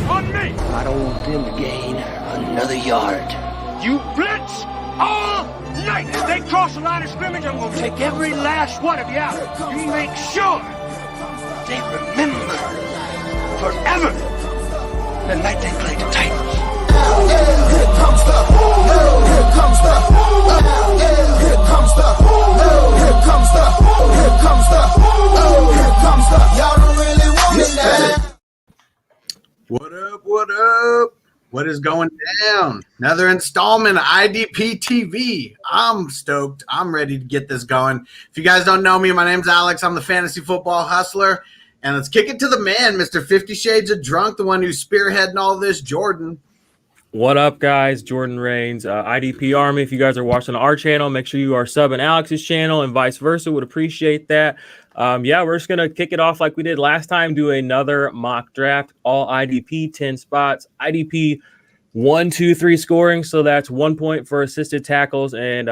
On me! I don't want them to gain another yard. You blitz all night! If they cross the line of scrimmage, I'm gonna take every last one of you out. You make sure they remember forever the night they played the Titans. Here comes the, here comes the, here comes the, here comes the, here comes the, here comes the. Y'all don't really want it now. What up? What up? What is going down? Another installment of IDP TV. I'm stoked. I'm ready to get this going. If you guys don't know me, my name's Alex. I'm the fantasy football hustler. And let's kick it to the man, Mr. 50 Shades of Drunk, the one who's spearheading all this, Jordan. What up, guys? Jordan Rains, IDP Army. If you guys are watching our channel, make sure you are subbing Alex's channel and vice versa. Would appreciate that. Yeah, we're just going to kick it off like we did last time, do another mock draft, all IDP, 10 spots, IDP 1, 2, 3 scoring. So that's 1 point for assisted tackles and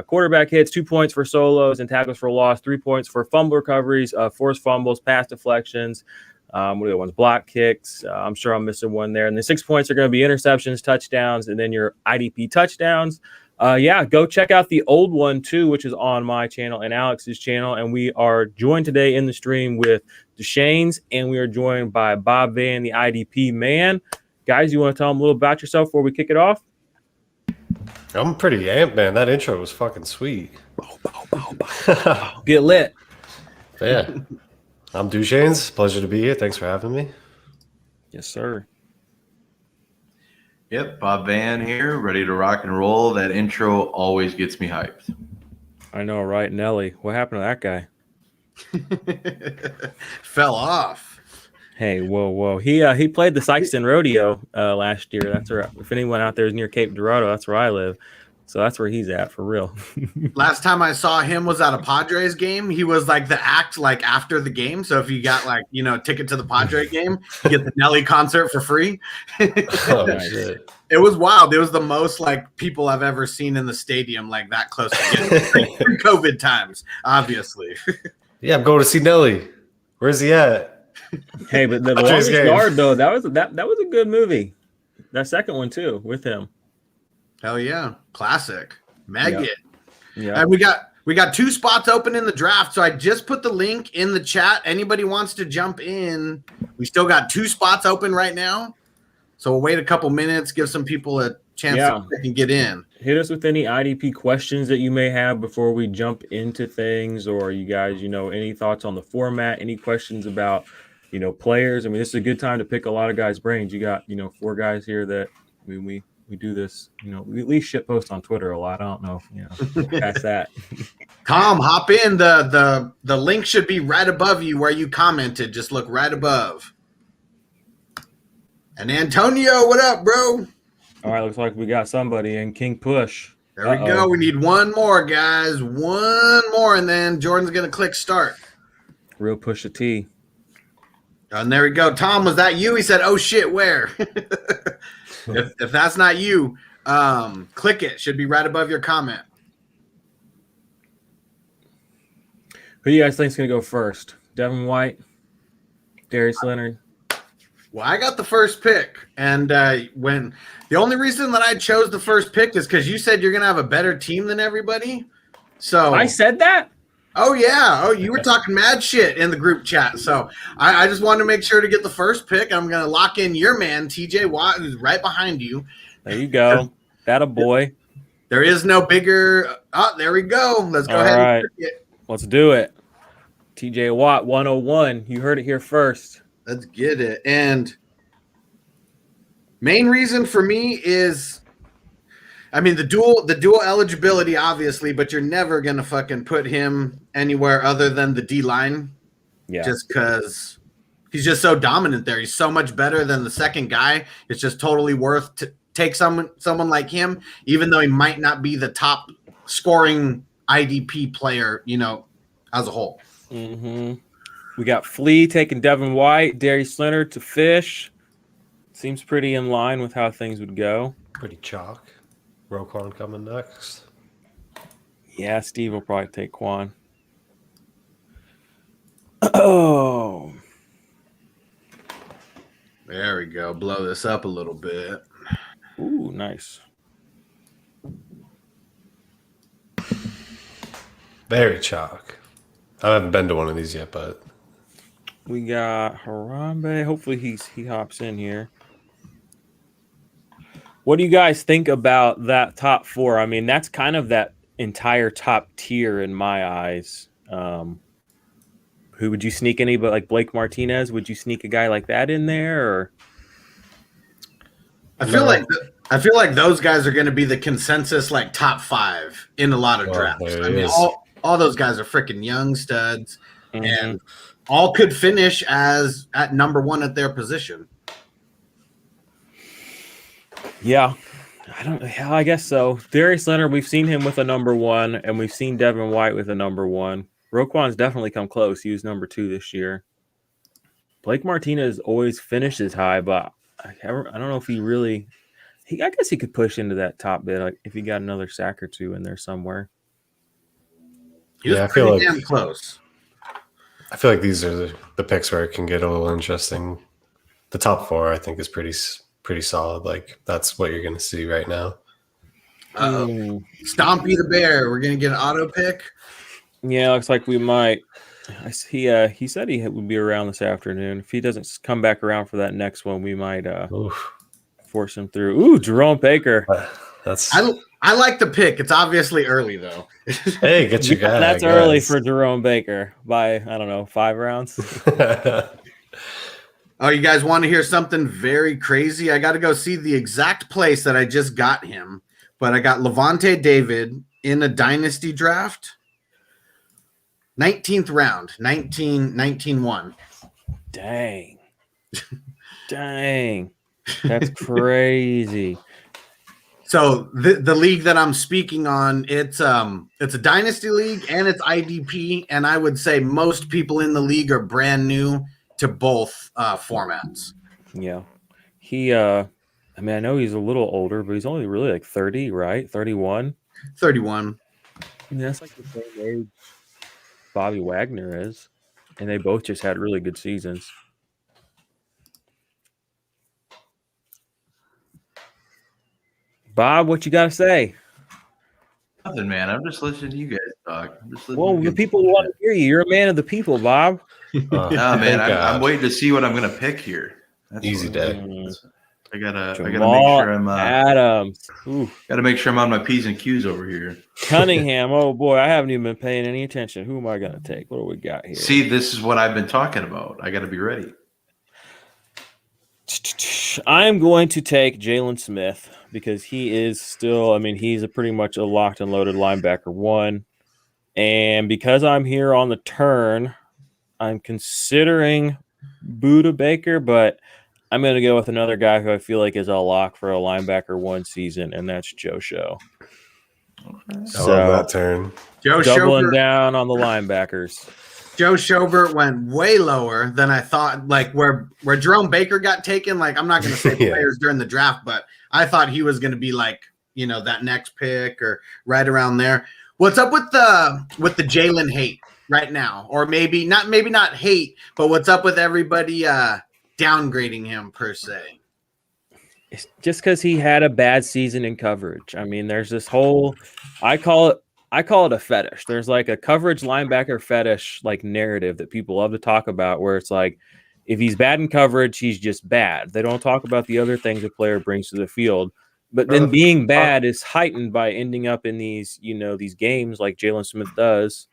quarterback hits, 2 points for solos and tackles for loss, 3 points for fumble recoveries, forced fumbles, pass deflections. What are the ones? Block kicks. I'm sure I'm missing one there. And the 6 points are going to be interceptions, touchdowns, and then your IDP touchdowns. Yeah, go check out the old one too, which is on my channel and Alex's channel. And we are joined today in the stream with Deshanes, and we are joined by Bob Van, the IDP man. Guys, you want to tell them a little about yourself before we kick it off? I'm pretty amped, man. That intro was fucking sweet. Get lit. Yeah. I'm Deshanes. Pleasure to be here. Thanks for having me. Yes, sir. Yep, Bob Van here, ready to rock and roll. That intro always gets me hyped. I know, right? Nelly. What happened to that guy? Fell off. Hey, whoa. He played the Sykeston Rodeo last year. That's where, if anyone out there is near Cape Dorado, that's where I live. So that's where he's at for real. Last time I saw him was at a Padres game. He was like the act like after the game. So if you got like, you know, a ticket to the Padre game, you get the Nelly concert for free. Oh, shit. It was wild. It was the most like people I've ever seen in the stadium like that close to COVID times, obviously. Yeah, I'm going to see Nelly. Where's he at? Hey, but the Longest Yard though, that was a good movie. That second one too, with him. Hell yeah. Classic. Maggot. Yeah. And we got 2 spots open in the draft. So I just put the link in the chat. Anybody wants to jump in? We still got 2 spots open right now. So we'll wait a couple minutes, give some people a chance to they can get in. Hit us with any IDP questions that you may have before we jump into things, or you guys, you know, any thoughts on the format, any questions about, you know, players. I mean, this is a good time to pick a lot of guys' brains. You got, you know, 4 guys here that we do this, you know, we at least shit post on Twitter a lot. I don't know, you know, past that. Tom, hop in. The link should be right above you where you commented. Just look right above. And Antonio, what up, bro? All right, looks like we got somebody in King Push. There we go. We need one more, guys. One more, and then Jordan's going to click start. Real push a T. And there we go. Tom, was that you? He said, oh, shit, where? If that's not you, click it. Should be right above your comment. Who do you guys think is going to go first? Devin White? Darius Leonard? Well, I got the first pick. And when the only reason that I chose the first pick is because you said you're going to have a better team than everybody. So I said that? Oh, yeah. Oh, you were talking mad shit in the group chat. So I just wanted to make sure to get the first pick. I'm going to lock in your man, TJ Watt, who's right behind you. There you go. That a boy. There is no bigger. Oh, there we go. Let's go ahead and pick it. Let's do it. TJ Watt, 101. You heard it here first. Let's get it. And main reason for me is, I mean, the dual eligibility, obviously, but you're never going to fucking put him anywhere other than the D-line. Yeah. Just because he's just so dominant there. He's so much better than the second guy. It's just totally worth to take someone like him, even though he might not be the top scoring IDP player, you know, as a whole. Mm-hmm. We got Flea taking Devin White, Darius Leonard to Fish. Seems pretty in line with how things would go. Pretty chalk. Roquan coming next. Yeah, Steve will probably take Quan. Oh. There we go. Blow this up a little bit. Ooh, nice. Very chalk. I haven't been to one of these yet, but We got Harambe. Hopefully he hops in here. What do you guys think about that top 4? I mean, that's kind of that entire top tier in my eyes. Who would you sneak anybody like Blake Martinez? Would you sneak a guy like that in there? Or I feel like those guys are going to be the consensus like top 5 in a lot of drafts. I mean, all those guys are freaking young studs, and all could finish as at number 1 at their position. Yeah, I guess so. Darius Leonard, we've seen him with a number 1, and we've seen Devin White with a number 1. Roquan's definitely come close. He was number 2 this year. Blake Martinez always finishes high, but I don't know if he really. I guess he could push into that top bit like, if he got another sack or 2 in there somewhere. I feel like damn close. I feel like these are the picks where it can get a little interesting. The top 4, I think, is pretty solid. Like that's what you're going to see right now. Stompy the Bear. We're going to get an auto pick. Yeah, looks like we might. He said he would be around this afternoon. If he doesn't come back around for that next one, we might force him through. Ooh, Jerome Baker. I like the pick. It's obviously early though. Hey, get your guy. That's early for Jerome Baker by I don't know 5 rounds. Oh, you guys want to hear something very crazy? I got to go see the exact place that I just got him, but I got Levante David in a dynasty draft. 19th round, 19-1. Dang. That's crazy. So the league that I'm speaking on, it's a dynasty league and it's IDP, and I would say most people in the league are brand new to both formats. Yeah. I mean, I know he's a little older, but he's only really like 30, right? 31. 31. I mean, that's like the same age Bobby Wagner is, and they both just had really good seasons. Bob, what you got to say? Nothing, man. I'm just listening to you guys talk. Well, the people want to hear you. You're a man of the people, Bob. Nah, man. I'm waiting to see what I'm going to pick here. That's easy day. I gotta make sure I'm Adams. Gotta make sure I'm on my P's and Q's over here. Cunningham. Oh boy, I haven't even been paying any attention. Who am I gonna take? What do we got here? See, this is what I've been talking about. I gotta be ready. I'm going to take Jalen Smith because he is still. I mean, he's pretty much a locked and loaded linebacker 1, and because I'm here on the turn, I'm considering Buda Baker, but I'm going to go with another guy who I feel like is a lock for a linebacker 1 season, and that's Joe Show. So that turn. Joe doubling Schobert, down on the linebackers. Joe Schobert went way lower than I thought. Like where Jerome Baker got taken. Like I'm not going to say players during the draft, but I thought he was going to be like that next pick or right around there. What's up with the Jalen hate right now, or maybe not hate, but what's up with everybody downgrading him per se? It's just because he had a bad season in coverage. I mean, there's this whole I call it a fetish. There's like a coverage linebacker fetish like narrative that people love to talk about, where it's like if he's bad in coverage, he's just bad. They don't talk about the other things a player brings to the field. But then being bad is heightened by ending up in these games like Jalen Smith does,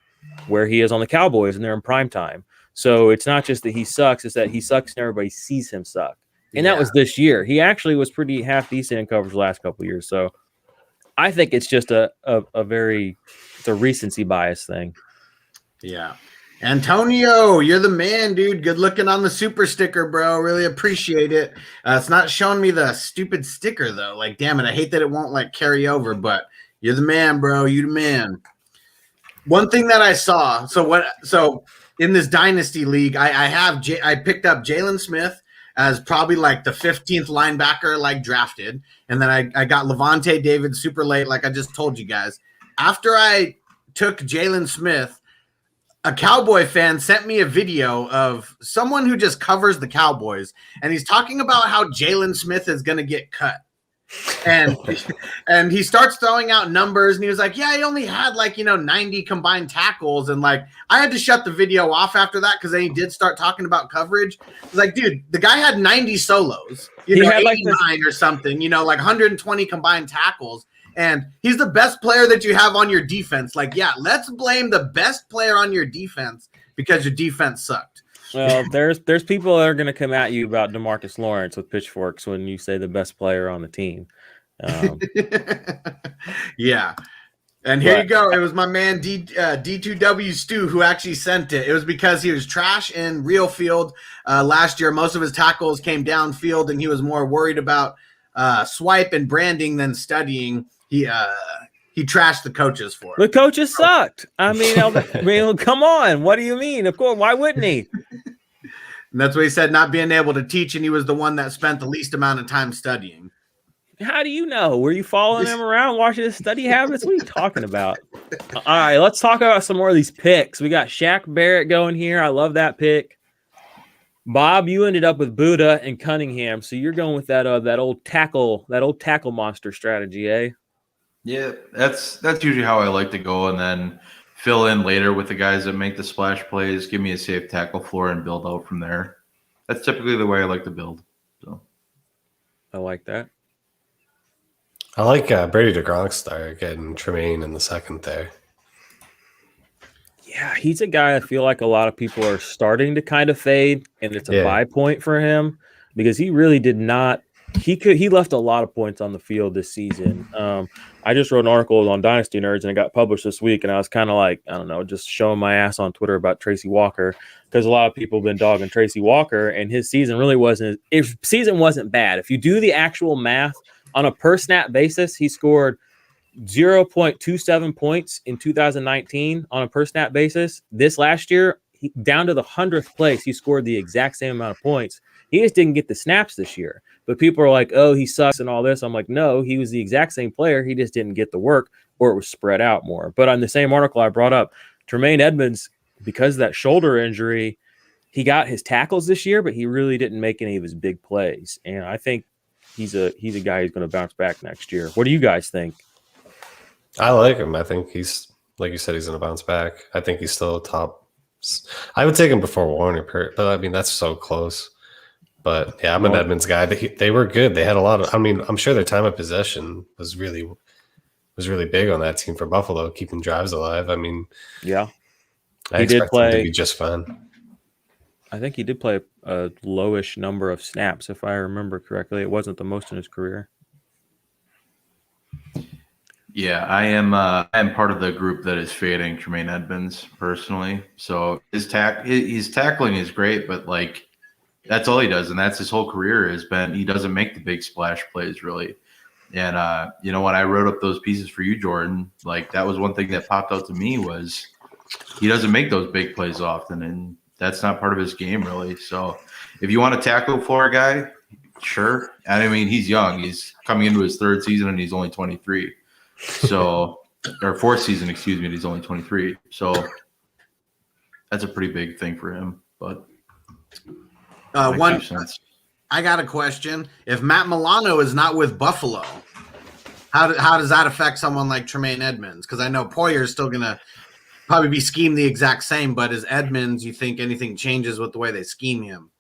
where he is on the Cowboys and they're in prime time. So it's not just that he sucks, it's that he sucks and everybody sees him suck. And that was this year. He actually was pretty half decent in coverage the last couple of years. So I think it's just it's a recency bias thing. Yeah. Antonio, you're the man, dude. Good looking on the super sticker, bro. Really appreciate it. It's not showing me the stupid sticker though. Like, damn it. I hate that it won't like carry over, but you're the man, bro. You the man. One thing that I saw. So in this dynasty league, I picked up Jalen Smith as probably like the 15th linebacker like drafted. And then I got Levante David super late, like I just told you guys. After I took Jalen Smith, a Cowboy fan sent me a video of someone who just covers the Cowboys, and he's talking about how Jalen Smith is going to get cut. And he starts throwing out numbers, and he was like, yeah, he only had 90 combined tackles. And I had to shut the video off after that because then he did start talking about coverage. I was like, dude, the guy had 90 solos, he had 89 or something, 120 combined tackles. And he's the best player that you have on your defense. Let's blame the best player on your defense because your defense sucked. Well, there's people that are going to come at you about DeMarcus Lawrence with pitchforks when you say the best player on the team. Yeah. And here you go. It was my man D2W Stu who actually sent it. It was because he was trash in real field last year. Most of his tackles came downfield, and he was more worried about swipe and branding than studying. He trashed the coaches for it. The coaches sucked. I mean, come on. What do you mean? Of course, why wouldn't he? And that's what he said, not being able to teach, and he was the one that spent the least amount of time studying. How do you know? Were you following him around, watching his study habits? What are you talking about? All right, let's talk about some more of these picks. We got Shaq Barrett going here. I love that pick. Bob, you ended up with Buddha and Cunningham, so you're going with that old tackle monster strategy, eh? Yeah, that's usually how I like to go, and then fill in later with the guys that make the splash plays, give me a safe tackle floor, and build out from there. That's typically the way I like to build. So, I like that. I like Brady DeGronk's getting Tremaine in the second there. Yeah, he's a guy I feel like a lot of people are starting to kind of fade, and it's a buy point for him because he really did not. He left a lot of points on the field this season. I just wrote an article on Dynasty Nerds, and it got published this week, and I was kind of like, I don't know, just showing my ass on Twitter about Tracy Walker because a lot of people have been dogging Tracy Walker, and his season really wasn't – his season wasn't bad. If you do the actual math on a per-snap basis, he scored 0.27 points in 2019 on a per-snap basis. This last year, down to the 100th place, he scored the exact same amount of points. He just didn't get the snaps this year. But people are like, oh, he sucks and all this. I'm like, no, he was the exact same player. He just didn't get the work, or it was spread out more. But on the same article I brought up, Tremaine Edmonds, because of that shoulder injury, he got his tackles this year, but he really didn't make any of his big plays. And I think he's a guy who's going to bounce back next year. What do you guys think? I like him. I think he's, like you said, he's going to bounce back. I think he's still a top. I would take him before Warner, but I mean, that's so close. But yeah, I'm an Edmonds guy. They were good. They had a lot of. I mean, I'm sure their time of possession was really big on that team for Buffalo, keeping drives alive. I mean, yeah, he did play him to be just fine. I think he did play a lowish number of snaps, if I remember correctly. It wasn't the most in his career. Yeah, I am part of the group that is fading Tremaine Edmonds personally. So his tackling is great, but that's all he does, and that's his whole career has been. He doesn't make the big splash plays really. And when I wrote up those pieces for you, Jordan, that was one thing that popped out to me was he doesn't make those big plays often, and that's not part of his game really. So if you want a tackle for a guy, sure. I mean, he's young. He's coming into his third season, and he's only 23. So, or fourth season, excuse me, and he's only 23. So that's a pretty big thing for him. But I got a question. If Matt Milano is not with Buffalo, how does that affect someone like Tremaine Edmonds? Because I know Poyer is still going to probably be schemed the exact same, but as Edmonds, you think anything changes with the way they scheme him?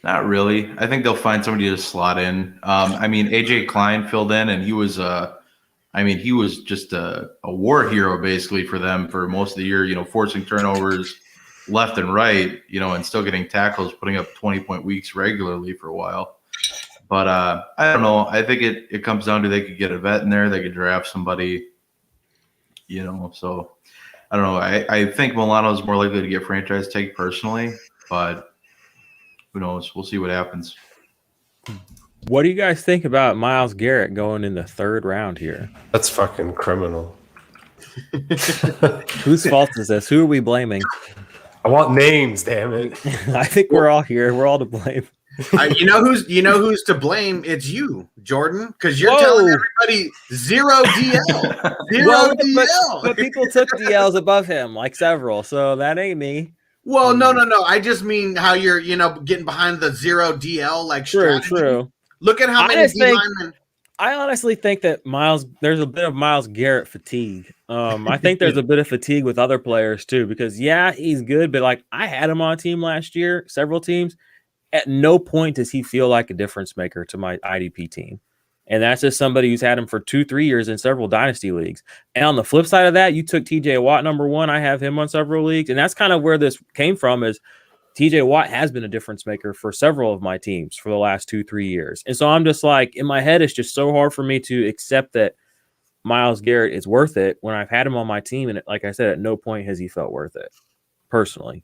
Not really. I think they'll find somebody to slot in. I mean, AJ Klein filled in, and he was just a war hero basically for them for most of the year, forcing turnovers left and right, and still getting tackles, putting up 20-point weeks regularly for a while. But I don't know. I think it comes down to they could get a vet in there. They could draft somebody, so I don't know. I think Milano's more likely to get franchise tag personally, but who knows? We'll see what happens. What do you guys think about Myles Garrett going in the third round here? That's fucking criminal. Whose fault is this? Who are we blaming? I want names, damn it. I think we're all here. We're all to blame. You know who's to blame? It's you, Jordan, because you're telling everybody zero DL, But people took DLs above him, like several, so that ain't me. Well, no. I just mean how you're, getting behind the zero DL like strategy. True. Look at how many D linemen. I honestly think that there's a bit of Myles Garrett fatigue. I think there's a bit of fatigue with other players too, because he's good, but like I had him on a team last year, several teams. At no point does he feel like a difference maker to my IDP team. And that's just somebody who's had him for 2-3 years in several dynasty leagues. And on the flip side of that, you took TJ Watt number 1. I have him on several leagues. And that's kind of where this came from, is TJ Watt has been a difference maker for several of my teams for the last 2-3 years. And so I'm just like, in my head, it's just so hard for me to accept that Myles Garrett is worth it when I've had him on my team. And like I said, at no point has he felt worth it personally.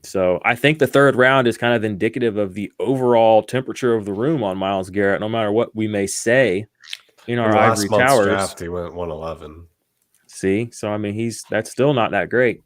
So I think the third round is kind of indicative of the overall temperature of the room on Myles Garrett, no matter what we may say in our ivory towers. Draft, he went 111. See? So, I mean, that's still not that great.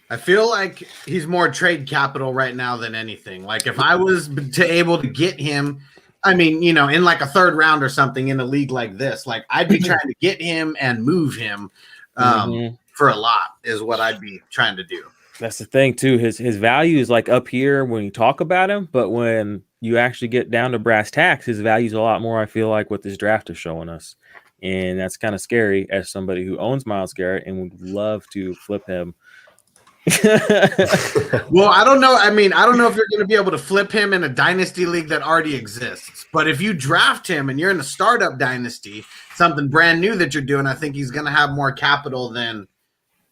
I feel like he's more trade capital right now than anything. Like if I was able to get him, I mean, in like a third round or something in a league like this, like I'd be trying to get him and move him for a lot is what I'd be trying to do. That's the thing too. His value is like up here when you talk about him, but when you actually get down to brass tacks, his value is a lot more, I feel like, what this draft is showing us. And that's kind of scary as somebody who owns Myles Garrett and would love to flip him. Well, I don't know. I mean, I don't know if you're going to be able to flip him in a dynasty league that already exists. But if you draft him and you're in a startup dynasty, something brand new that you're doing, I think he's going to have more capital than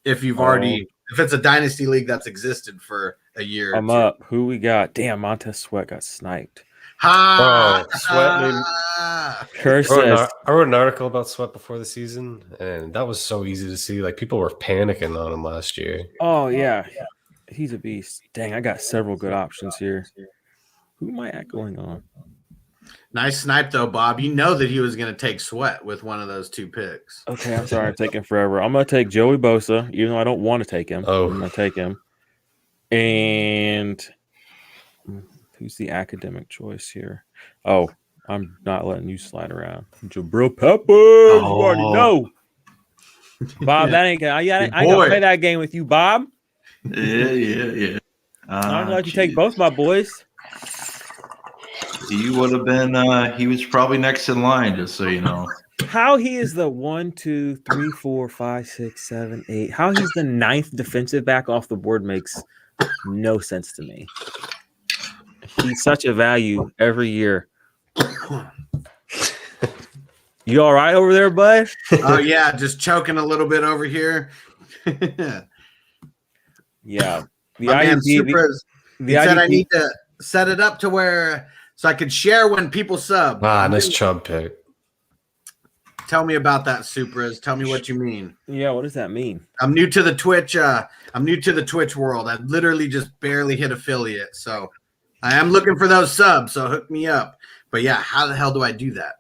if you've already – if it's a dynasty league that's existed for a year. I'm up. Who we got? Damn, Montez Sweat got sniped. Sweat. I wrote an article about Sweat before the season, and that was so easy to see. Like people were panicking on him last year. Oh yeah, he's a beast. Dang, I got several good options here. Who am I at going on? Nice snipe though, Bob. You know that he was going to take Sweat with one of those 2 picks. Okay, I'm sorry, I'm taking forever. I'm going to take Joey Bosa, even though I don't want to take him. I'm going to take him. And who's the academic choice here? Oh, I'm not letting you slide around. Jabril Peppers, you already know. Bob, that ain't gonna. I ain't gonna play that game with you, Bob. Yeah. I'm gonna let you take both my boys. He would have been. He was probably next in line, just so you know. How he is the 1, 2, 3, 4, 5, 6, 7, 8. How he's the 9th defensive back off the board makes no sense to me. He's such a value every year. You all right over there, bud? Oh yeah, just choking a little bit over here. Yeah, the said I need to set it up to where so I could share when people sub. Nice chub pick. Tell me about that, Supras. Tell me what you mean. Yeah, what does that mean? I'm new to the Twitch. I'm new to the Twitch world. I literally just barely hit affiliate, so I am looking for those subs. So hook me up. But yeah, how the hell do I do that?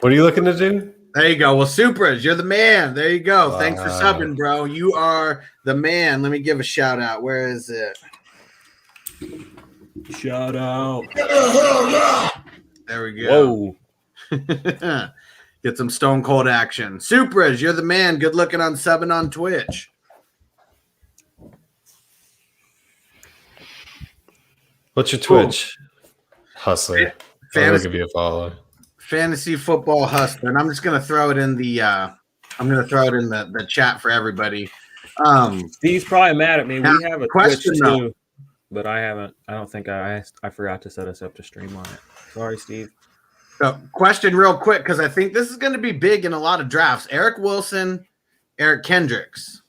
What are you looking to do? There you go. Well, Supras, you're the man. There you go. Thanks for subbing, bro. You are the man. Let me give a shout out. Where is it? Shout out. There we go. Whoa. Get some stone cold action. Supras, you're the man. Good looking on subbing on Twitch. What's your Twitch? Hustler. I'll give you a follow. Fantasy Football Hustler. And I'm just gonna throw it in the the chat for everybody. Steve's probably mad at me. We have a question Twitch too, but I haven't. I don't think I forgot to set us up to stream on it. Sorry, Steve. So, question real quick, because I think this is going to be big in a lot of drafts. Eric Wilson, Eric Kendricks.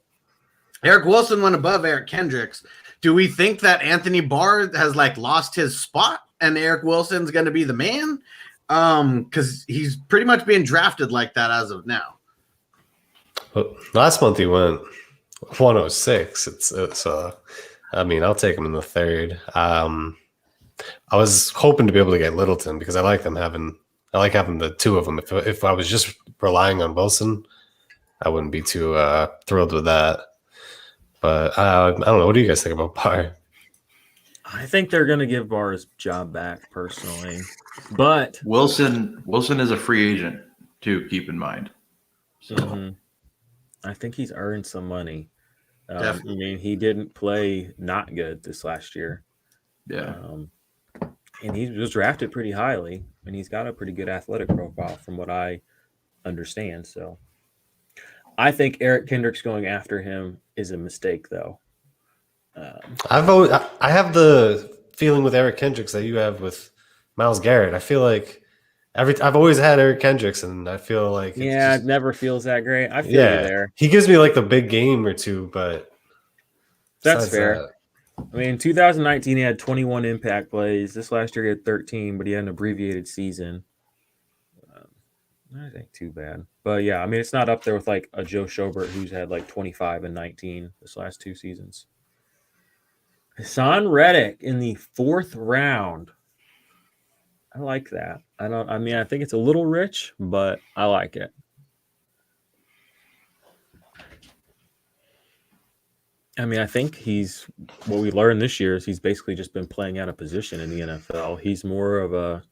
Eric Wilson went above Eric Kendricks. Do we think that Anthony Barr has lost his spot and Eric Wilson's going to be the man? Because he's pretty much being drafted like that as of now. Well, last month he went 106. It's I mean, I'll take him in the third. I was hoping to be able to get Littleton because I like having the two of them. If I was just relying on Wilson, I wouldn't be too thrilled with that. But I don't know. What do you guys think about Barr? I think they're going to give Barr his job back personally, but Wilson is a free agent too. Keep in mind. So I think he's earned some money. I Definitely. mean, he didn't play not good this last year. yeah, And he was drafted pretty highly, and he's got a pretty good athletic profile from what I understand. So I think Eric Kendricks going after him is a mistake, though. I have the feeling with Eric Kendricks that you have with Myles Garrett. I feel like I've always had Eric Kendricks, and I feel like it never feels that great. I feel you there. He gives me like the big game or two, but that's fair. I mean, in 2019, he had 21 impact plays. This last year, he had 13, but he had an abbreviated season. I think too bad. But yeah, I mean, it's not up there with like a Joe Schobert who's had like 25 and 19 this last 2 seasons. Hassan Reddick in the 4th round. I like that. I think it's a little rich, but I like it. I mean, I think what we learned this year is he's basically just been playing out of position in the NFL. He's more of a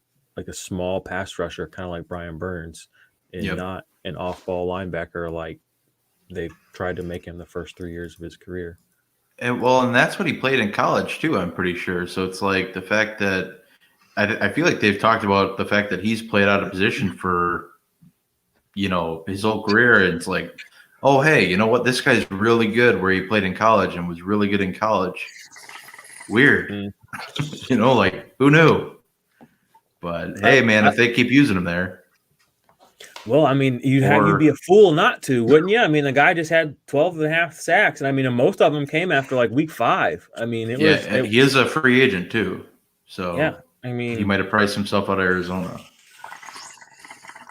small pass rusher, kind of like Brian Burns, and not an off-ball linebacker like they've tried to make him the first 3 years of his career. and that's what he played in college too. I'm pretty sure. So it's like the fact that I feel like they've talked about the fact that he's played out of position for his whole career, and it's like, oh hey, you know what? This guy's really good where he played in college and was really good in college. Weird, like who knew? But hey, man, if they keep using him there. Well, I mean, you'd be a fool not to, wouldn't you? I mean, the guy just had 12 and a half sacks, and I mean, most of them came after like week 5. I mean, he is a free agent too. So yeah, I mean, he might have priced himself out of Arizona.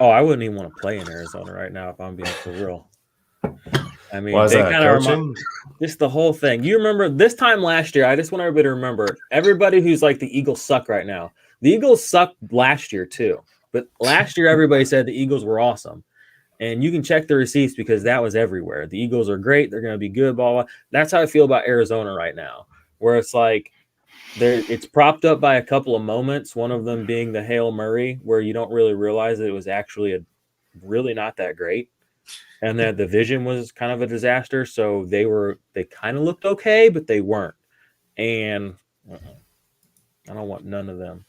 Oh, I wouldn't even want to play in Arizona right now if I'm being for real. I mean, why is that, coaching? Just the whole thing. You remember this time last year? I just want everybody to remember. Everybody who's like the Eagles suck right now. The Eagles sucked last year too. But last year, everybody said the Eagles were awesome. And you can check the receipts because that was everywhere. The Eagles are great. They're going to be good, blah, blah. That's how I feel about Arizona right now, where it's like it's propped up by a couple of moments, one of them being the Hail Murray, where you don't really realize that it was actually really not that great. And that the vision was kind of a disaster. So they kind of looked okay, but they weren't. And I don't want none of them.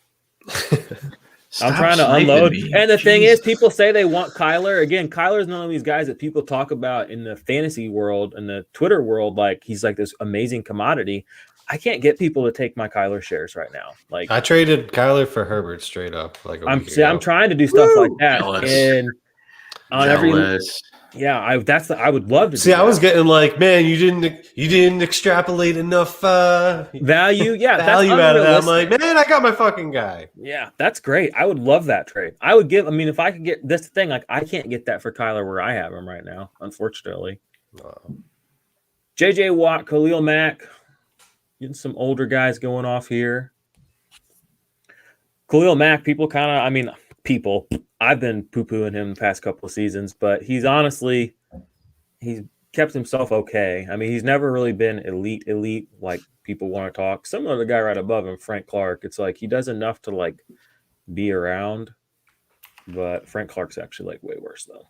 I'm trying to unload. And the thing is, people say they want Kyler. Again, Kyler's none of these guys that people talk about in the fantasy world and the Twitter world. Like he's like this amazing commodity. I can't get people to take my Kyler shares right now. Like I traded Kyler for Herbert straight up. Like I'm trying to do stuff like that. Jealous. And on Jealous. I would love to see. I was getting like, man, you didn't extrapolate enough value. Yeah, value out of that. I'm like, man, I got my fucking guy. Yeah, that's great. I would love that trade. I would give. I mean, if I could get this thing, like I can't get that for Kyler where I have him right now, unfortunately. JJ Watt, Khalil Mack, getting some older guys going off here. Khalil Mack, I've been poo-pooing him the past couple of seasons, but he's kept himself okay. I mean, he's never really been elite like people want to talk. Similar to the guy right above him, Frank Clark. It's like he does enough to like be around, but Frank Clark's actually like way worse though.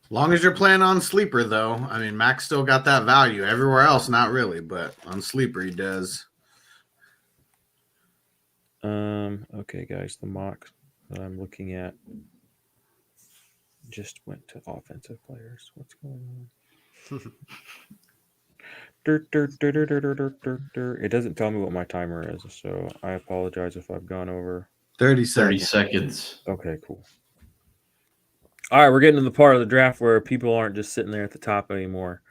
As long as you're playing on Sleeper, though, I mean, Max still got that value. Everywhere else, not really, but on Sleeper, he does. Okay, guys, the mock that I'm looking at just went to offensive players. What's going on? It doesn't tell me what my timer is, so I apologize if I've gone over 30 seconds. Okay, cool. All right, we're getting to the part of the draft where people aren't just sitting there at the top anymore.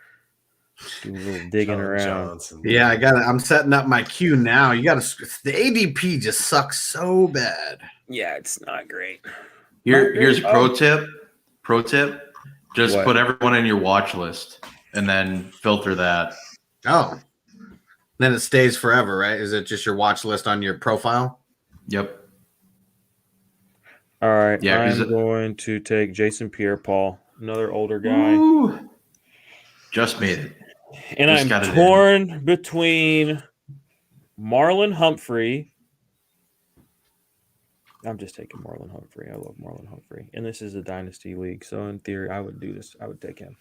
Do a little digging around. Johnson. Yeah, I'm setting up my queue now. The ADP just sucks so bad. Yeah, it's not great. Here's pro tip. Just What? put everyone in your watch list and then filter that. Oh. Then it stays forever, right? Is it just your watch list on your profile? Yep. All right, Yeah, I'm going to take Jason Pierre-Paul, another older guy. Woo. Just made it. And Just I'm got it torn between Marlon Humphrey. I'm just taking Marlon Humphrey. I love Marlon Humphrey. And this is a dynasty league. So in theory, I would do this. I would take him.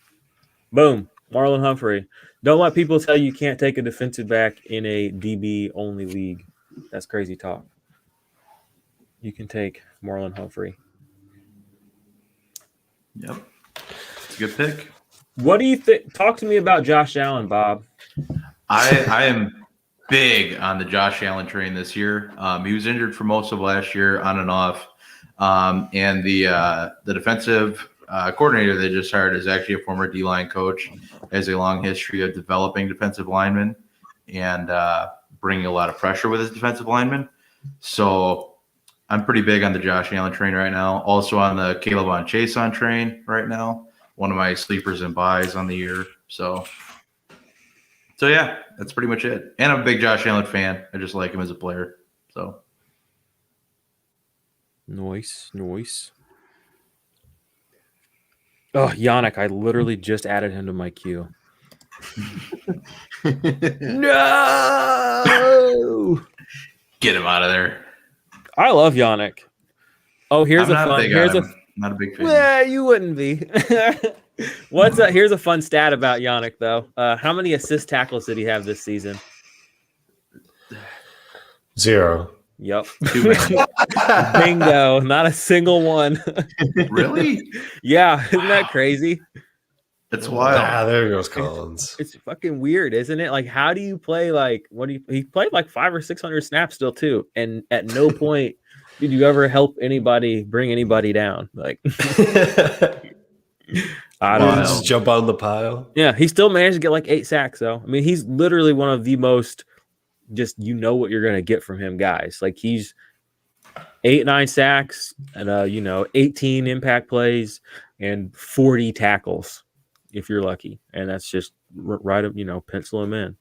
Boom. Marlon Humphrey. Don't let people tell you can't take a defensive back in a DB only league. That's crazy talk. You can take Marlon Humphrey. Yep. It's a good pick. What do you think? Talk to me about Josh Allen, Bob. I am big on the Josh Allen train this year. He was injured for most of last year, on and off. And the defensive coordinator they just hired is actually a former D-line coach, has a long history of developing defensive linemen and bringing a lot of pressure with his defensive linemen. So I'm pretty big on the Josh Allen train right now. Also on the Caleb on Chase on train right now. One of my sleepers and buys on the year. So yeah, that's pretty much it. And I'm a big Josh Allen fan. I just like him as a player. So Nice. Oh, Yannick, I literally just added him to my queue. No! get him out of there. I love Yannick. Oh, here's I'm a not a big fan. Yeah, you wouldn't be. Here's a fun stat about Yannick though. How many assist tackles did he have this season? 0. Yep. Too many. Bingo. Not a single one. Really? Yeah, isn't that crazy? That's wild. There goes Collins. It's fucking weird, isn't it? Like, how do you play he played like 500 or 600 snaps still too, and at no point did you ever help anybody bring anybody down? Like, I don't know. Just jump on the pile. Yeah, he still managed to get like 8 sacks though. I mean, he's literally one of the most just what you're gonna get from him guys. Like he's 8-9 sacks and 18 impact plays and 40 tackles if you're lucky, and that's just right up, pencil him in.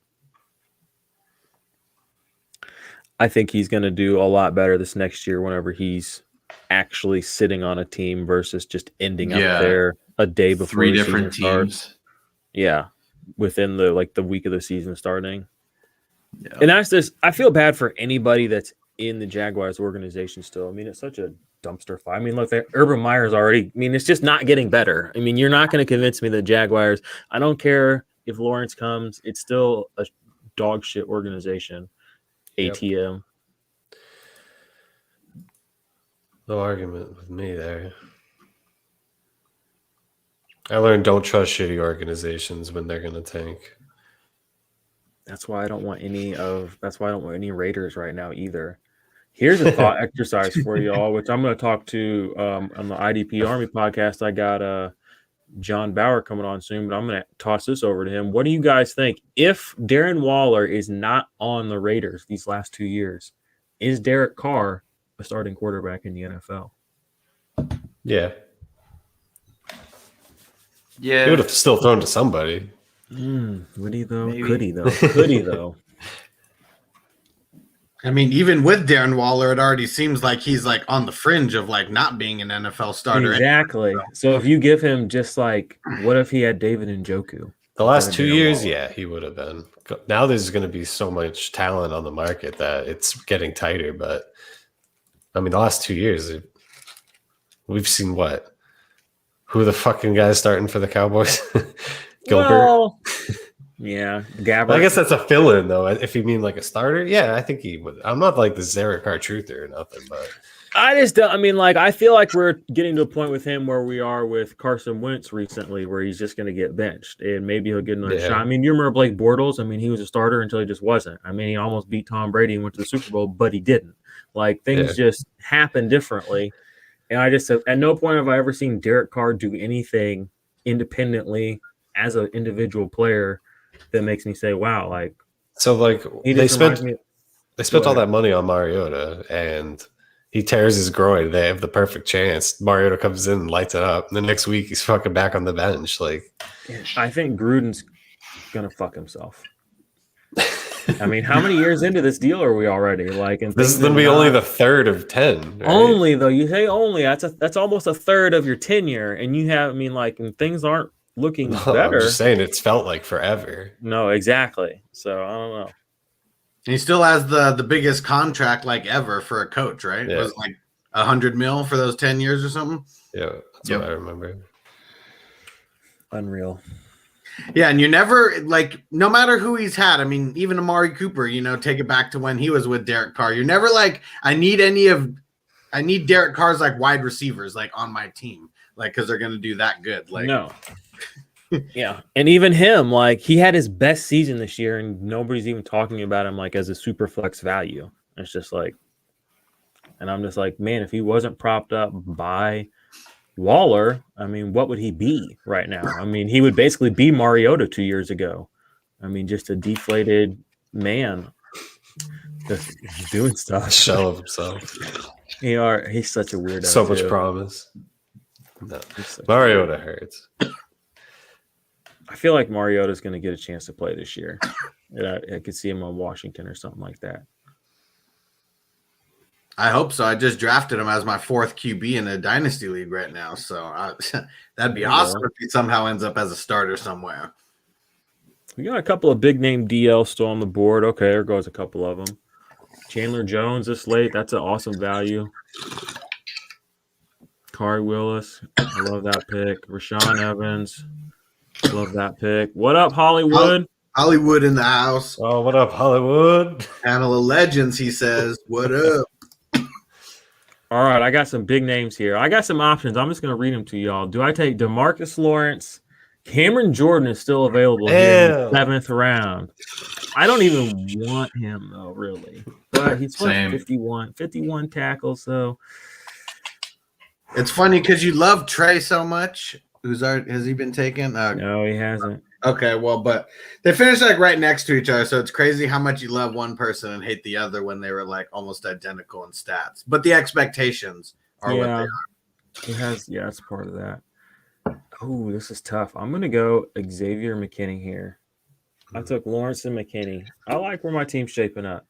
I think he's going to do a lot better this next year whenever he's actually sitting on a team versus just ending up there a day before 3 the different season teams. starts. Yeah, within the week of the season starting. Yeah. And that's just, I feel bad for anybody that's in the Jaguars organization still. I mean, it's such a dumpster fire. I mean, look, Urban Meyer's already, it's just not getting better. I mean, you're not going to convince me the Jaguars, I don't care if Lawrence comes, it's still a dog shit organization. ATM. No argument with me there. I learned don't trust shitty organizations when they're going to tank. That's why I don't want any Raiders right now either. Here's a thought exercise for you all, which I'm going to talk to on the IDP Army podcast. I got John Bauer coming on soon, but I'm going to toss this over to him. What do you guys think? If Darren Waller is not on the Raiders these last 2 years, is Derek Carr a starting quarterback in the NFL? Yeah. Yeah. He would have still thrown to somebody. Would he though? Maybe. Could he though? Could he though? I mean, even with Darren Waller, it already seems like he's like on the fringe of like not being an NFL starter. Exactly. So if you give him just like, what if he had David Njoku? The last 2 years, yeah, he would have been. Now there's going to be so much talent on the market that it's getting tighter. But I mean, the last 2 years, we've seen what? Who the fucking guys starting for the Cowboys? Gilbert. Well, yeah, Gabbert. I guess that's a fill-in, though. If you mean like a starter, yeah, I think he would. I'm not like the Derek Carr truther or nothing, but I just don't. I mean, like, I feel like we're getting to a point with him where we are with Carson Wentz recently, where he's just going to get benched and maybe he'll get another shot. I mean, you remember Blake Bortles? I mean, he was a starter until he just wasn't. I mean, he almost beat Tom Brady and went to the Super Bowl, but he didn't. Like, things just happen differently. And I just, at no point have I ever seen Derek Carr do anything independently as an individual player that makes me say, wow, like, so like they spent all ahead. that money on Mariota and he tears his groin. They have the perfect chance. Mariota comes in and lights it up. And the next week he's fucking back on the bench. Like, I think Gruden's gonna fuck himself. I mean, how many years into this deal are we already? Like, and this is gonna be only the third of 10. Right? Only though, you say only. That's almost a third of your tenure, and you have. I mean, like, and things aren't looking better. I'm just saying, it's felt like forever. No, exactly. So I don't know. He still has the biggest contract like ever for a coach, right? Yeah. Was it like $100 million for those 10 years or something? Yeah, that's what I remember. Unreal. Yeah, and you never like no matter who he's had. I mean, even Amari Cooper, take it back to when he was with Derek Carr. You're never like, I need Derek Carr's like wide receivers like on my team, like because they're gonna do that good. Like No. Yeah. And even him, like he had his best season this year, and nobody's even talking about him like as a super flex value. It's just like, and I'm just like, man, if he wasn't propped up by Waller, I mean, what would he be right now? I mean, he would basically be Mariota 2 years ago. I mean, just a deflated man just doing stuff. Shell of himself. He's such a weirdo. So much promise. No. Mariota hurts. I feel like Mariota's going to get a chance to play this year. I could see him on Washington or something like that. I hope so. I just drafted him as my 4th QB in a dynasty league right now, so that'd be awesome if he somehow ends up as a starter somewhere. We got a couple of big name DL still on the board. Okay, there goes a couple of them. Chandler Jones this late. That's an awesome value. Kari Willis. I love that pick. Rashaan Evans. Love that pick. What up, Hollywood? Hollywood in the house. Oh, what up, Hollywood? Panel of legends, he says. What up? All right, I got some big names here. I got some options. I'm just going to read them to y'all. Do I take DeMarcus Lawrence? Cameron Jordan is still available here in the 7th round. I don't even want him, though, really. But he's 51 tackles, so. It's funny because you love Trey so much. Has he been taken? No, he hasn't. Okay, well, but they finished like right next to each other, so it's crazy how much you love one person and hate the other when they were like almost identical in stats. But the expectations are what they are. He has, it's part of that. Oh, this is tough. I'm gonna go Xavier McKinney here. I took Lawrence and McKinney. I like where my team's shaping up.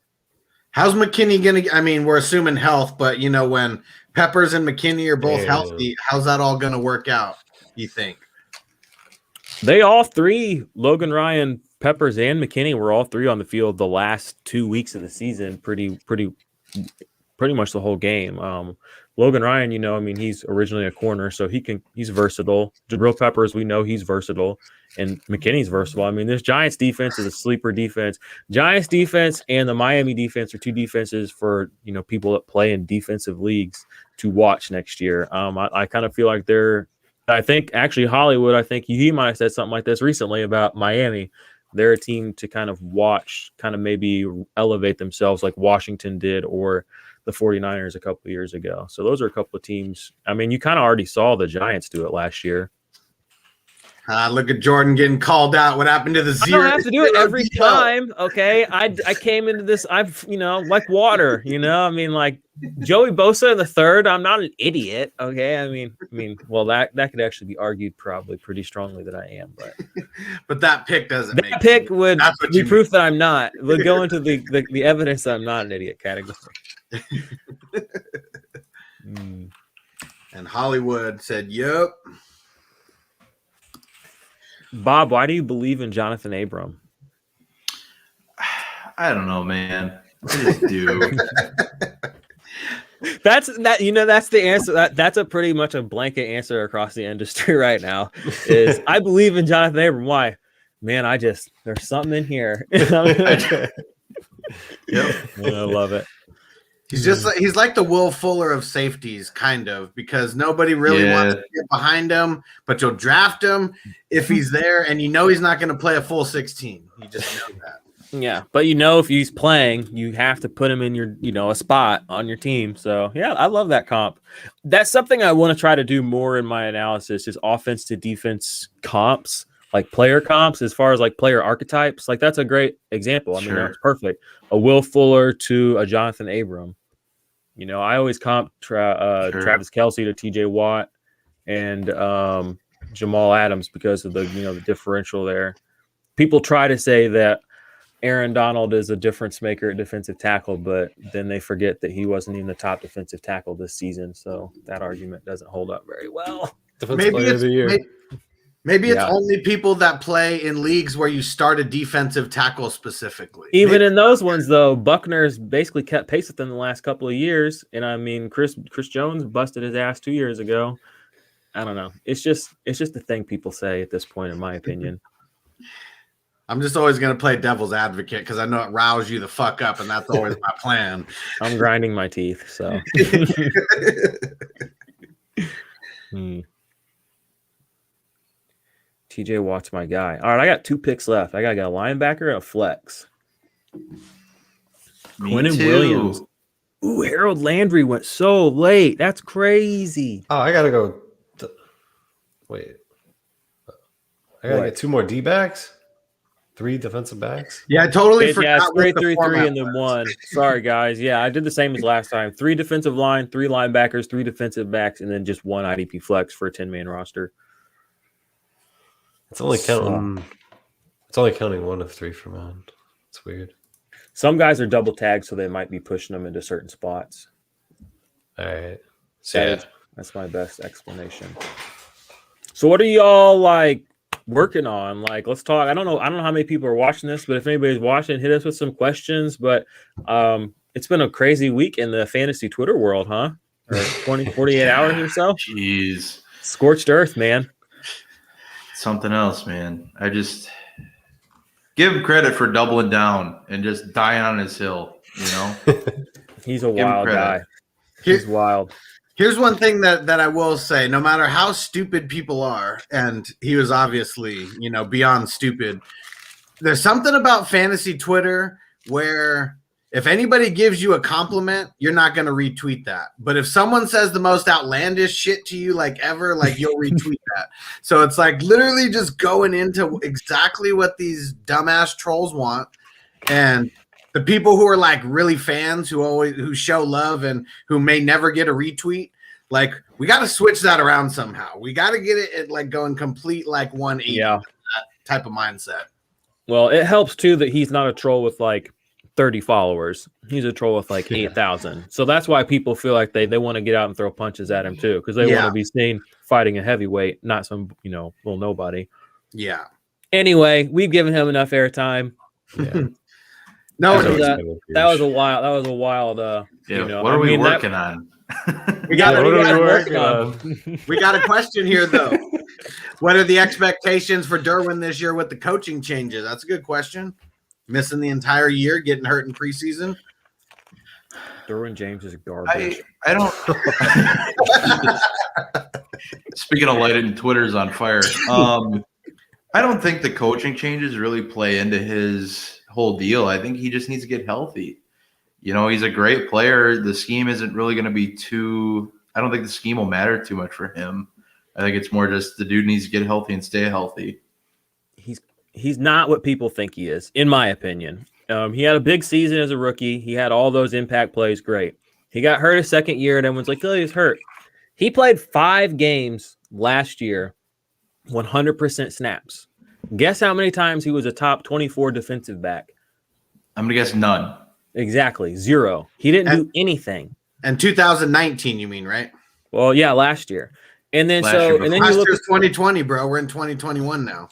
How's McKinney gonna? I mean, we're assuming health, but when Peppers and McKinney are both healthy, how's that all gonna work out? You think? They all three, Logan Ryan, Peppers, and McKinney, were all three on the field the last 2 weeks of the season, pretty much the whole game. Logan Ryan, I mean, he's originally a corner, so he's versatile. Jabril Peppers, we know he's versatile, and McKinney's versatile. I mean, this Giants defense is a sleeper defense. Giants defense and the Miami defense are two defenses for people that play in defensive leagues to watch next year. I kind of feel like I think actually Hollywood, he might have said something like this recently about Miami. They're a team to kind of watch, kind of maybe elevate themselves like Washington did or the 49ers a couple of years ago. So those are a couple of teams. I mean, you kind of already saw the Giants do it last year. Look at Jordan getting called out. What happened to the zero? I don't have to do it every time, okay? I came into this, like water, I mean, like Joey Bosa in the third. I'm not an idiot, okay? I mean, well, that could actually be argued probably pretty strongly that I am, but that pick doesn't. That pick would be proof that I'm not. We'll go into the evidence that I'm not an idiot category. And Hollywood said, "Yep." Bob, why do you believe in Jonathan Abram? I don't know, man. I just do. That's the answer. That's a pretty much a blanket answer across the industry right now. Is I believe in Jonathan Abram. Why? Man, there's something in here. Yep. I love it. He's like the Will Fuller of safeties, kind of, because nobody really wants to get behind him, but you'll draft him if he's there, and he's not going to play a full 16. You just know that. Yeah, but if he's playing, you have to put him in your, a spot on your team. So yeah, I love that comp. That's something I want to try to do more in my analysis is offense to defense comps, like player comps, as far as like player archetypes. Like that's a great example. I mean, that's perfect. A Will Fuller to a Jonathan Abram. I always comp Travis Kelce to TJ Watt and Jamal Adams because of the differential there. People try to say that Aaron Donald is a difference maker at defensive tackle, but then they forget that he wasn't even the top defensive tackle this season. So that argument doesn't hold up very well. Maybe Maybe it's only people that play in leagues where you start a defensive tackle specifically. Even in those ones, though, Buckner's basically kept pace with them the last couple of years. And I mean, Chris Jones busted his ass 2 years ago. I don't know. It's just the thing people say at this point, in my opinion. I'm just always going to play devil's advocate because I know it riles you the fuck up, and that's always my plan. I'm grinding my teeth, so. TJ Watt's my guy. All right, I got 2 picks left. I got a linebacker and a flex. Quinnen Williams. Ooh, Harold Landry went so late. That's crazy. Oh, I got to go. Wait. I got to get 2 more D-backs? 3 defensive backs? Yeah, I totally forgot. Yeah, 3-3-3 and then 1. Sorry, guys. Yeah, I did the same as last time. 3 defensive line, 3 linebackers, 3 defensive backs, and then just 1 IDP flex for a 10-man roster. It's only counting. It's only counting 1 of 3 for mine. It's weird. Some guys are double tagged, so they might be pushing them into certain spots. All right. So that's my best explanation. So, what are y'all like working on? Like, let's talk. I don't know how many people are watching this, but if anybody's watching, hit us with some questions. But it's been a crazy week in the fantasy Twitter world, huh? Or 48 hours or so. Jeez, scorched earth, man. Something else, man. I just give him credit for doubling down and just dying on his hill, you know? He's a wild guy. He's wild. Here's one thing that I will say, no matter how stupid people are, and he was obviously, beyond stupid, there's something about fantasy Twitter where if anybody gives you a compliment, you're not going to retweet that. But if someone says the most outlandish shit to you, like ever, like you'll retweet that. So it's like literally just going into exactly what these dumbass trolls want. And the people who are like really fans who show love and who may never get a retweet, like we got to switch that around somehow. We got to get it like going complete like 180 that type of mindset. Well, it helps too that he's not a troll with like 30 followers. He's a troll with like 8,000. So that's why people feel like they want to get out and throw punches at him too, because they want to be seen fighting a heavyweight, not some little nobody. Yeah. Anyway, we've given him enough airtime. Yeah. No, that was a wild. What are we working on? We got a question here though. What are the expectations for Derwin this year with the coaching changes? That's a good question. Missing the entire year, getting hurt in preseason. Derwin James is garbage. I don't. Speaking of lighting, Twitter's on fire. I don't think the coaching changes really play into his whole deal. I think he just needs to get healthy. He's a great player. The scheme isn't really going to be too. I don't think the scheme will matter too much for him. I think it's more just the dude needs to get healthy and stay healthy. He's not what people think he is, in my opinion. He had a big season as a rookie. He had all those impact plays. Great. He got hurt his second year, and everyone's like, oh, he's hurt. He played 5 games last year, 100% snaps. Guess how many times he was a top 24 defensive back? I'm going to guess none. Exactly. 0. He didn't do anything. And 2019, you mean, right? Well, yeah, last year. And then last year's 2020, bro. We're in 2021 now.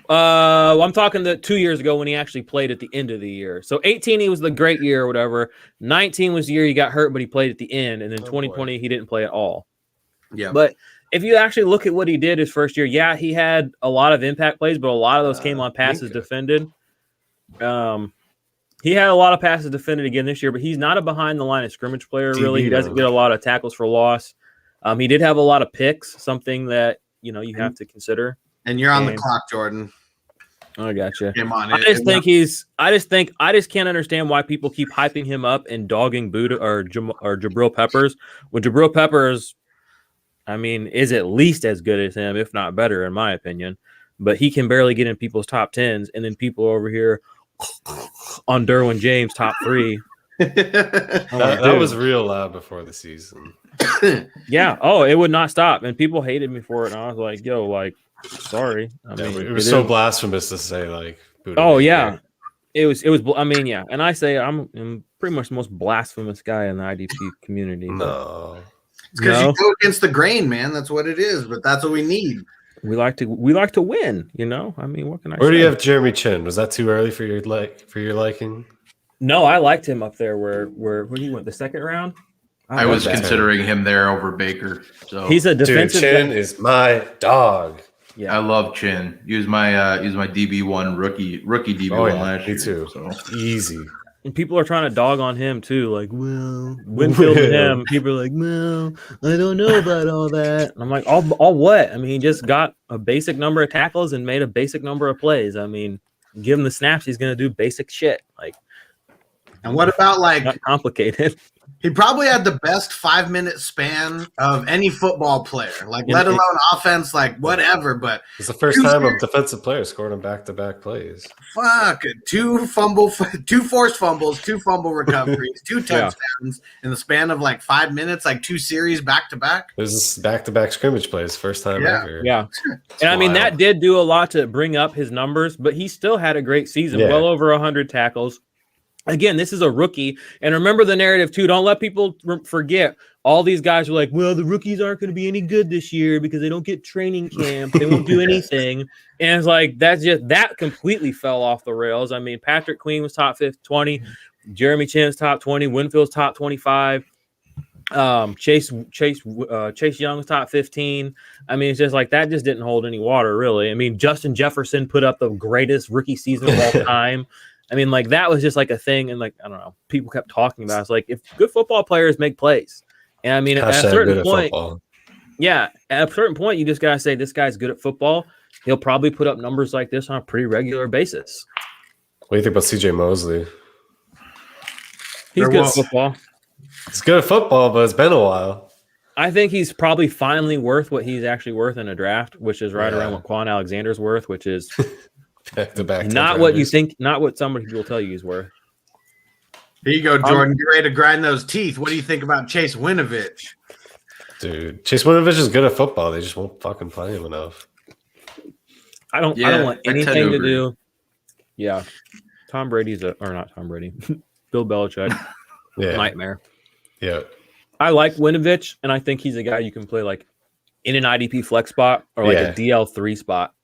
I'm talking the 2 years ago when he actually played at the end of the year. So 18, he was the great year or whatever. 19 was the year he got hurt, but he played at the end. And then 2020, he didn't play at all. Yeah. But if you actually look at what he did his first year, he had a lot of impact plays, but a lot of those came on passes defended. He had a lot of passes defended again this year, but he's not a behind the line of scrimmage player, really. He doesn't get a lot of tackles for loss. He did have a lot of picks, something that, you have to consider. And you're on the clock, Jordan. I got you. Come on. I just can't understand why people keep hyping him up and dogging Buddha or Jabril Peppers. When Jabril Peppers, is at least as good as him, if not better, in my opinion. But he can barely get in people's top 10s, and then people over here on Derwin James top 3. That was real loud before the season. Yeah. Oh, it would not stop, and people hated me for it. And I was like, "Yo, like, sorry." It was so blasphemous to say like. Buddha yeah, it was. Yeah, and I say I'm pretty much the most blasphemous guy in the IDP community. No, it's because you go against the grain, man. That's what it is. But that's what we need. We like to win, you know. I mean, what can I say? Where do you have Jeremy Chin? Was that too early for your liking? No, I liked him up there where he went the second round. I was considering him there over Baker. So he's a defensive Chin guy. is my dog. Yeah, I love Chin. He was my DB1 rookie DB1 last year. Me too. So easy. And people are trying to dog on him too, like, well, Winfield and him. People are like, well, I don't know about all that. And I'm like, all what? I mean, he just got a basic number of tackles and made a basic number of plays. I mean, give him the snaps, he's gonna do basic shit. Like, and what about like not complicated? He probably had the best 5-minute span of any football player, like let alone offense, like whatever. But it's the first time a defensive player scored on back-to-back plays. Fuck, 2 forced fumbles, 2 fumble recoveries, 2 touchdowns in the span of like 5 minutes, like 2 series back-to-back. This is back-to-back scrimmage plays, first time ever. Yeah, and I mean that did do a lot to bring up his numbers, but he still had a great season, well over 100 tackles. Again, this is a rookie. And remember the narrative, too. Don't let people forget. All these guys are like, well, the rookies aren't going to be any good this year because they don't get training camp. They won't do anything. And it's like, that completely fell off the rails. I mean, Patrick Queen was top 20. Jeremy Chin's top 20. Winfield's top 25. Chase Young was top 15. I mean, it's just like that just didn't hold any water, really. I mean, Justin Jefferson put up the greatest rookie season of all time. I mean, like that was just like a thing, and like I don't know, people kept talking about it. It's like if good football players make plays, and I mean at a certain point, at a certain point, you just gotta say this guy's good at football. He'll probably put up numbers like this on a pretty regular basis. What do you think about CJ Mosley? He's good at football. He's good at football, but it's been a while. I think he's probably finally worth what he's actually worth in a draft, which is right around what Quan Alexander's worth, which is. Back-to-back not what you think, not what somebody will tell you he's worth. Here you go, Jordan. Get ready to grind those teeth. What do you think about Chase Winovich? Dude, Chase Winovich is good at football. They just won't fucking play him enough. I don't want anything to do. Yeah. Tom Brady's or not Tom Brady. Bill Belichick. Nightmare. Yeah. I like Winovich, and I think he's a guy you can play like in an IDP flex spot or like a DL3 spot.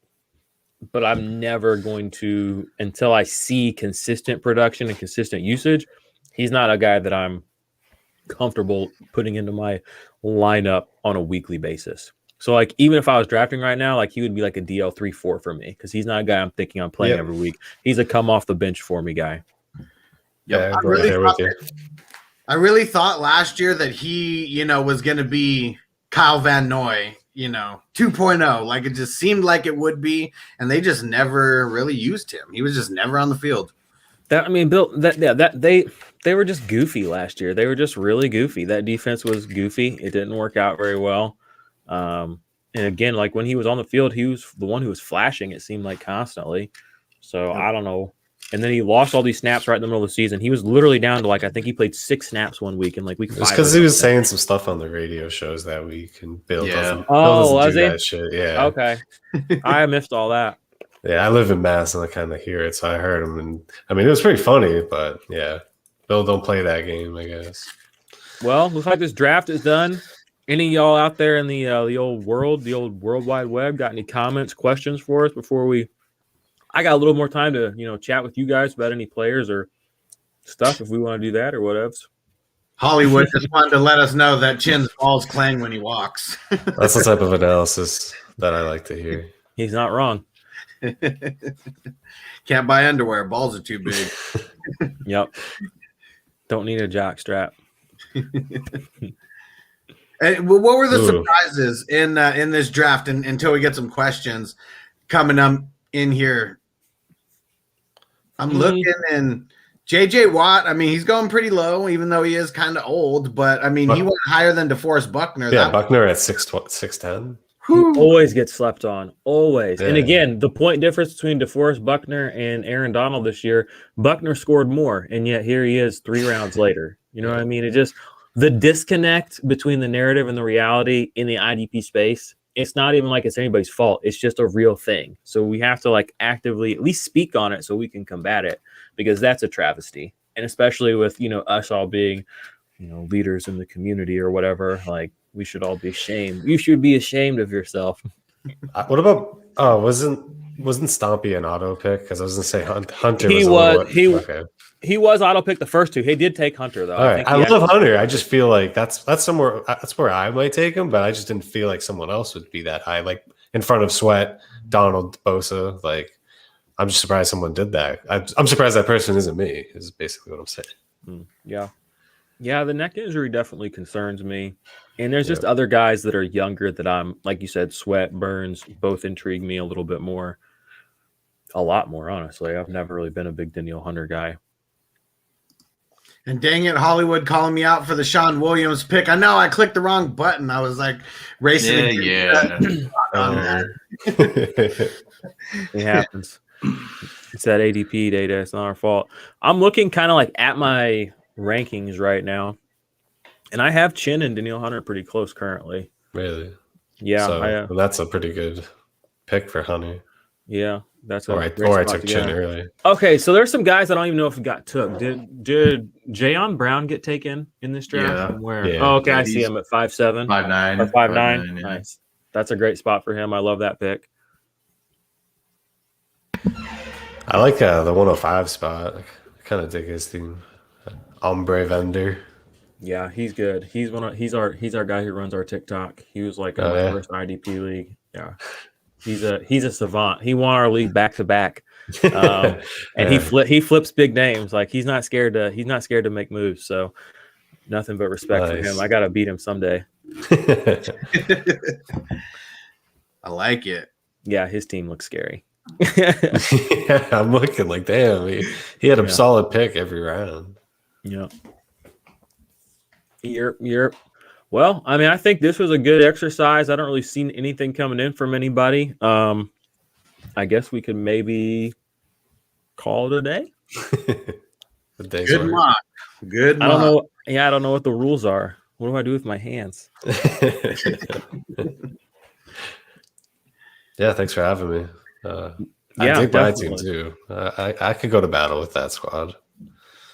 But I'm never going to, until I see consistent production and consistent usage, he's not a guy that I'm comfortable putting into my lineup on a weekly basis. So, like, even if I was drafting right now, like, he would be like a DL 3-4 for me because he's not a guy I'm thinking I'm playing every week. He's a come off the bench for me guy. Yeah, I really thought last year that he, was going to be Kyle Van Noy. 2.0, like it just seemed like it would be, and they just never really used him. He was just never on the field. Bill, they were just goofy last year. They were just really goofy. That defense was goofy. It didn't work out very well. And again, like when he was on the field, he was the one who was flashing. It seemed like constantly. So I don't know. And then he lost all these snaps right in the middle of the season. He was literally down to I think he played 6 snaps one week in week 5. It's because he was saying some stuff on the radio shows that week and Bill doesn't do that shit. Yeah. Okay. I missed all that. Yeah, I live in Mass and I kind of hear it, so I heard him, and I mean it was pretty funny, but yeah, Bill don't play that game, I guess. Well, looks like this draft is done. Any of y'all out there in the old world wide web got any comments, questions for us before we? I got a little more time to, chat with you guys about any players or stuff if we want to do that or whatever. Hollywood just wanted to let us know that Chin's balls clang when he walks. That's the type of analysis that I like to hear. He's not wrong. Can't buy underwear. Balls are too big. Yep. Don't need a jock strap. And what were the surprises in this draft? And until we get some questions coming up in here, I'm looking, and JJ Watt, I mean, he's going pretty low, even though he is kind of old. But I mean, he went higher than DeForest Buckner. Yeah, Buckner at 6'10". He always gets slept on, always. Yeah. And again, the point difference between DeForest Buckner and Aaron Donald this year, Buckner scored more, and yet here he is 3 rounds later. You know what I mean? It just the disconnect between the narrative and the reality in the IDP space. It's not even like it's anybody's fault. It's just a real thing. So we have to actively at least speak on it so we can combat it, because that's a travesty. And especially with, us all being, leaders in the community or whatever, we should all be ashamed. You should be ashamed of yourself. What about? Oh, wasn't Stompy an auto pick? Because I was gonna say Hunter He was a was little. Okay. he was auto pick the first two. He did take Hunter though. All right. think I he love actually- Hunter. I just feel like that's where I might take him, but I just didn't feel like someone else would be that high, like in front of Sweat, Donald, Bosa. Like, I'm just surprised someone did that. I'm surprised that person isn't me. Is basically what I'm saying. Yeah. Yeah, the neck injury definitely concerns me. And there's just other guys that are younger that I'm, like you said, Sweat, Burns, both intrigue me a little bit more. A lot more, honestly. I've never really been a big Danielle Hunter guy. And dang it, Hollywood calling me out for the Sean Williams pick. I know I clicked the wrong button. I was like racing. Yeah. On that. It happens. It's that ADP data. It's not our fault. I'm looking kind of like at my rankings right now, and I have Chin and Danielle Hunter pretty close currently. Really? Yeah. So that's a pretty good pick for Hunter. Yeah. That's I took Chin early. Okay, so there's some guys I don't even know if got took. Did Jayon Brown get taken in this draft? Yeah. And where? Yeah. Oh, okay, I see him at 5'7", 5'9", or 5'9". yeah. Nice. That's a great spot for him. I love that pick. I like the 105 spot. I kind of dig his team. Ombre Vendor. Yeah, he's good. He's our guy who runs our TikTok. He was like in Oh, my yeah? first IDP league. Yeah. He's a savant. He won our league back to back. And he flips big names. Like he's not scared to make moves. So nothing but respect for him. I gotta beat him someday. I like it. Yeah, his team looks scary. Yeah, I'm looking like, damn, he had a solid pick every round. Yeah. You're well, I mean, I think this was a good exercise. I don't really see anything coming in from anybody. I guess we could maybe call it a day. Good mock. Good mock. I don't know. Yeah, I don't know what the rules are. What do I do with my hands? Yeah, thanks for having me. Yeah, I dig my team definitely. too. I could go to battle with that squad.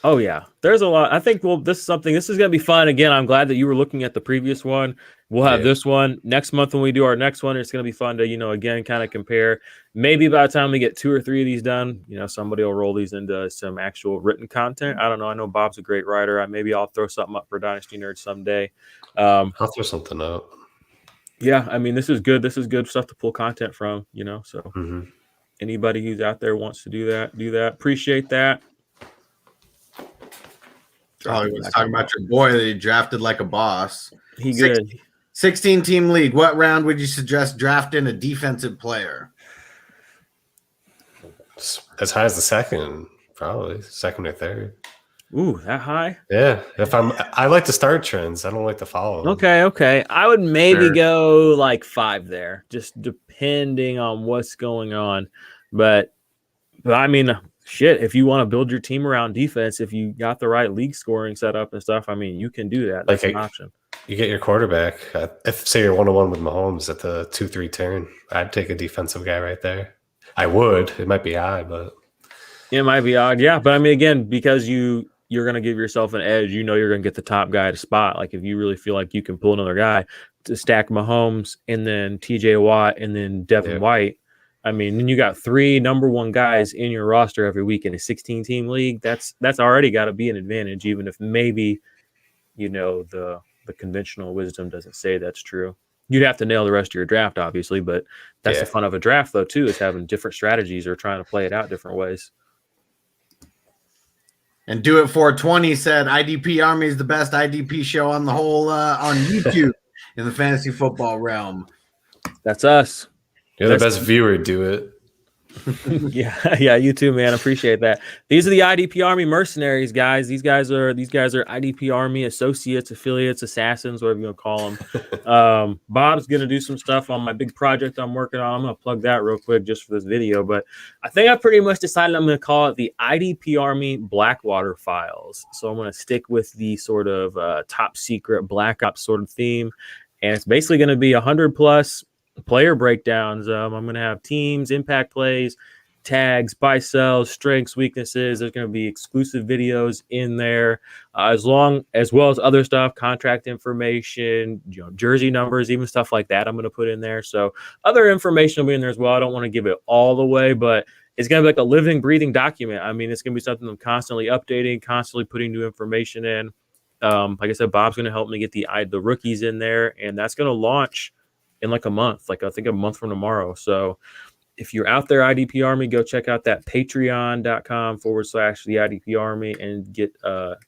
Oh yeah, there's a lot. I think this is going to be fun. Again, I'm glad that you were looking at the previous one. We'll have this one next month when we do our next one. It's going to be fun to, again, kind of compare. Maybe by the time we get 2 or 3 of these done, somebody will roll these into some actual written content. I don't know. I know Bob's a great writer. Maybe I'll throw something up for Dynasty Nerds someday. I'll throw something up. Yeah, I mean, this is good. This is good stuff to pull content from, So anybody who's out there wants to do that. Appreciate that. Oh, he was talking about your boy that he drafted like a boss. He good. 16-team league. What round would you suggest drafting a defensive player? As high as the second, probably second or third. Ooh, that high? Yeah. I like to start trends. I don't like to follow them. Okay. I would maybe go like 5 there, just depending on what's going on. But I mean, shit, if you want to build your team around defense, if you got the right league scoring set up and stuff, I mean, you can do that. That's an option. You get your quarterback. If say you're 1-1 with Mahomes at the 2-3 turn, I'd take a defensive guy right there. I would. It might be high, but it might be odd. Yeah, but I mean, again, because you're going to give yourself an edge, you're going to get the top guy to spot. Like if you really feel like you can pull another guy to stack Mahomes and then TJ Watt and then Devin White. I mean, then you got 3 number 1 guys in your roster every week in a 16-team league. That's already got to be an advantage, even if maybe, the conventional wisdom doesn't say that's true. You'd have to nail the rest of your draft, obviously, but that's the fun of a draft, though, too, is having different strategies or trying to play it out different ways. And Do It 420 said IDP Army is the best IDP show on the whole on YouTube in the fantasy football realm. That's us. You're the best viewer. Do it. Yeah, you too, man. Appreciate that. These are the IDP Army mercenaries, guys. These guys are IDP Army associates, affiliates, assassins, whatever you want to call them. Bob's gonna do some stuff on my big project I'm working on. I'm gonna plug that real quick just for this video, but I think I pretty much decided I'm gonna call it the IDP Army Blackwater Files. So I'm gonna stick with the sort of top secret Black Ops sort of theme, and it's basically gonna be 100+ player breakdowns. I'm going to have teams, impact plays, tags, buy, sells, strengths, weaknesses. There's going to be exclusive videos in there, as well as other stuff, contract information, jersey numbers, even stuff like that. I'm going to put in there. So other information will be in there as well. I don't want to give it all away, but it's going to be like a living, breathing document. I mean, it's going to be something I'm constantly updating, constantly putting new information in. Like I said, Bob's going to help me get the rookies in there, and that's going to launch in like a month, like I think a month from tomorrow. So if you're out there, IDP Army, go check out that patreon.com/the IDP Army and get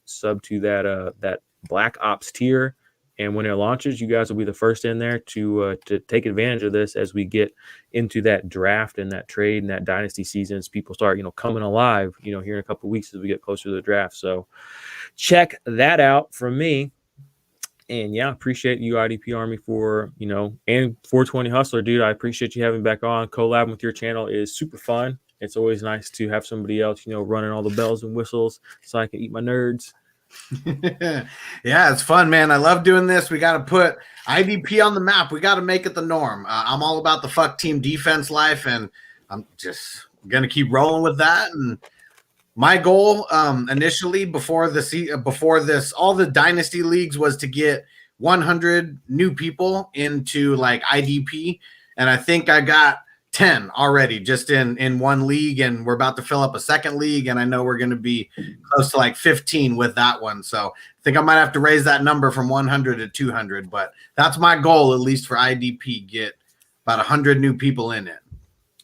sub to that Black Ops tier. And when it launches, you guys will be the first in there to take advantage of this as we get into that draft and that trade and that dynasty season as people start, coming alive, here in a couple of weeks as we get closer to the draft. So check that out from me. And yeah, appreciate you, IDP Army, for, and 420 Hustler, dude. I appreciate you having me back on. Collabing with your channel is super fun. It's always nice to have somebody else, running all the bells and whistles so I can eat my nerds. Yeah, it's fun, man. I love doing this. We got to put IDP on the map. We got to make it the norm. I'm all about the fuck team defense life, and I'm just going to keep rolling with that. And my goal initially before this, all the dynasty leagues was to get 100 new people into like IDP. And I think I got 10 already just in one league. And we're about to fill up a second league. And I know we're going to be close to like 15 with that one. So I think I might have to raise that number from 100 to 200. But that's my goal, at least for IDP, get about 100 new people in it.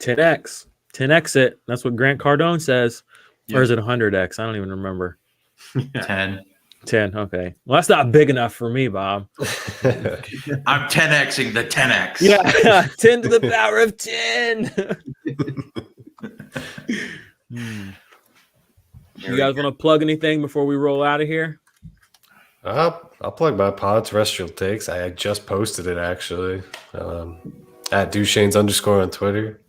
10X it. That's what Grant Cardone says. Or is it 100X? I don't even remember. 10. 10. Okay. Well, that's not big enough for me, Bob. I'm 10Xing the 10X. Yeah. 10 to the power of 10. You guys want to plug anything before we roll out of here? I'll plug my pod, Terrestrial Takes. I just posted it, actually. At Duchesne's _ on Twitter.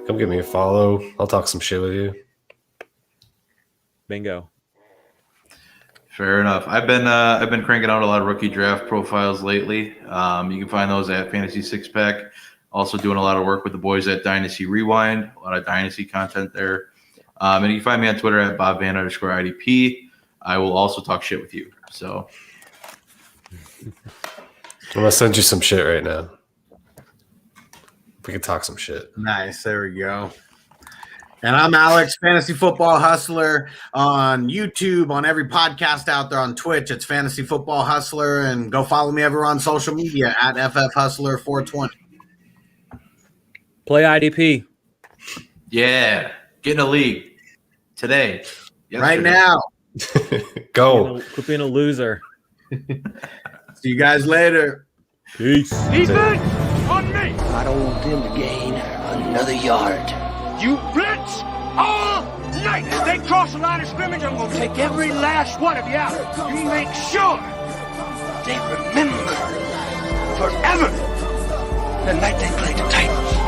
Come give me a follow. I'll talk some shit with you. Bingo. Fair enough. I've been cranking out a lot of rookie draft profiles lately. You can find those at Fantasy Six Pack. Also doing a lot of work with the boys at Dynasty Rewind. A lot of Dynasty content there. And you can find me on Twitter at BobVan _IDP. I will also talk shit with you. So I'm gonna send you some shit right now. We can talk some shit. Nice. There we go. And I'm Alex, Fantasy Football Hustler, on YouTube, on every podcast out there, on Twitch. It's Fantasy Football Hustler. And go follow me everywhere on social media at FFHustler420. Play IDP. yeah, get in a league today. Right now. Go. Quit being a loser. See you guys later. Peace. Defense on me. I don't want them to gain another yard. You blitz all night. If they cross the line of scrimmage, I'm going to take every last one of you out. You make sure they remember forever the night they played the Titans.